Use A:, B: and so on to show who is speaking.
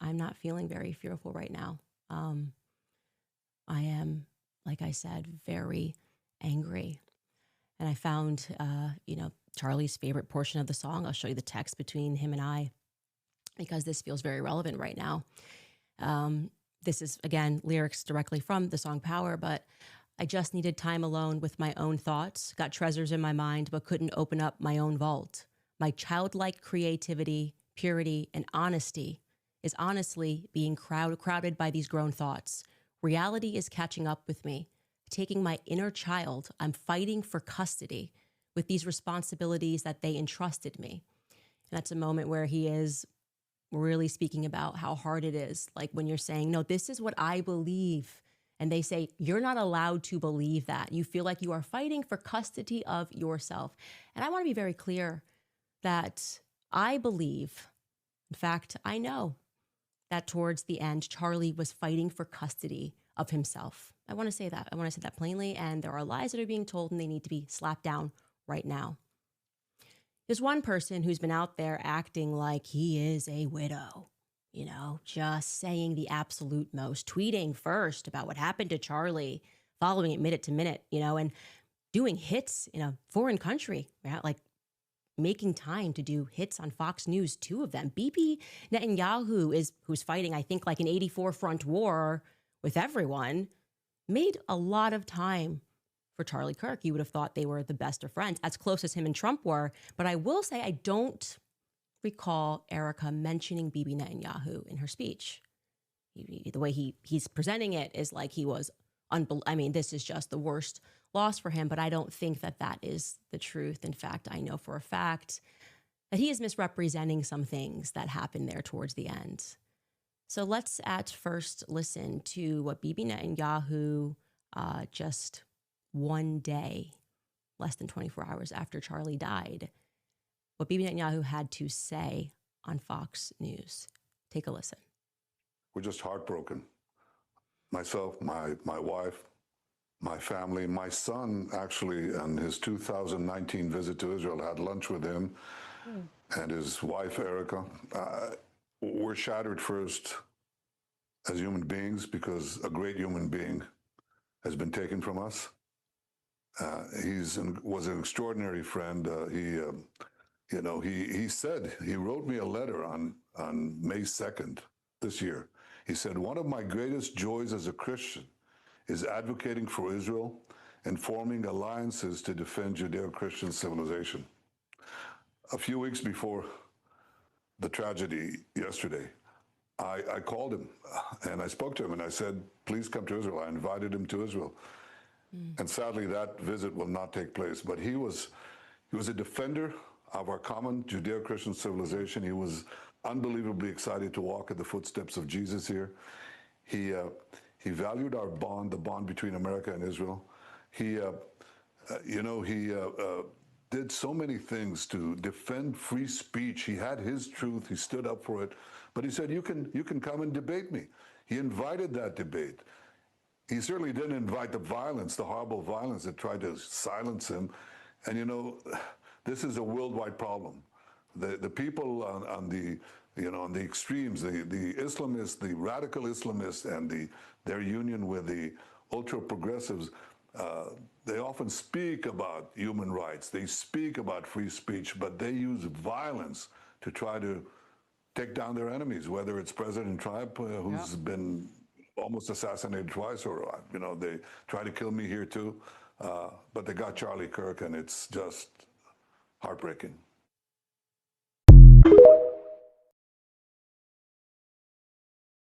A: I'm not feeling very fearful right now. I am, like I said, very angry. And I found, Charlie's favorite portion of the song. I'll show you the text between him and I, because this feels very relevant right now. This is, again, lyrics directly from the song Power, but I just needed time alone with my own thoughts, got treasures in my mind, but couldn't open up my own vault. My childlike creativity, purity, and honesty is honestly being crowded by these grown thoughts. Reality is catching up with me. Taking my inner child, I'm fighting for custody with these responsibilities that they entrusted me. And that's a moment where he is really speaking about how hard it is. Like when you're saying, no, this is what I believe. And they say, you're not allowed to believe that. You feel like you are fighting for custody of yourself. And I want to be very clear that I believe, in fact, I know that towards the end, Charlie was fighting for custody of himself. I want to say that. I want to say that plainly. And there are lies that are being told and they need to be slapped down right now. There's one person who's been out there acting like he is a widow, just saying the absolute most, tweeting first about what happened to Charlie, following it minute to minute, and doing hits in a foreign country, right? Like making time to do hits on Fox News, 2 of them. Bibi Netanyahu who's fighting, I think, like an 84 front war with everyone, made a lot of time for Charlie Kirk. You would have thought they were the best of friends, as close as him and Trump were. But I will say I don't recall Erica mentioning Bibi Netanyahu in her speech. The way he's presenting it is like he was this is just the worst loss for him, but I don't think that is the truth. In fact, I know for a fact that he is misrepresenting some things that happened there towards the end. So let's at first listen to what Bibi Netanyahu just one day, less than 24 hours after Charlie died, what Bibi Netanyahu had to say on Fox News. Take a listen.
B: We're just heartbroken. Myself, my wife, my family, my son actually, on his 2019 visit to Israel, had lunch with him and his wife, Erica. We're shattered first as human beings because a great human being has been taken from us. Was an extraordinary friend. He said, he wrote me a letter on May 2nd this year. He said, one of my greatest joys as a Christian is advocating for Israel and forming alliances to defend Judeo-Christian civilization. A few weeks before the tragedy yesterday, I called him and I spoke to him and I said, please come to Israel. I invited him to Israel. And sadly, that visit will not take place. But he was a defender of our common Judeo-Christian civilization. He was unbelievably excited to walk in the footsteps of Jesus here. He valued our bond, the bond between America and Israel. He did so many things to defend free speech. He had his truth. He stood up for it. But he said, you can come and debate me. He invited that debate. He certainly didn't invite the violence, the horrible violence that tried to silence him. And this is a worldwide problem. The people on the extremes, the Islamists, the radical Islamists, and their union with the ultra progressives, they often speak about human rights. They speak about free speech, but they use violence to try to take down their enemies. Whether it's President Trump, who's been almost assassinated twice, or they try to kill me here too. But they got Charlie Kirk, and it's just heartbreaking.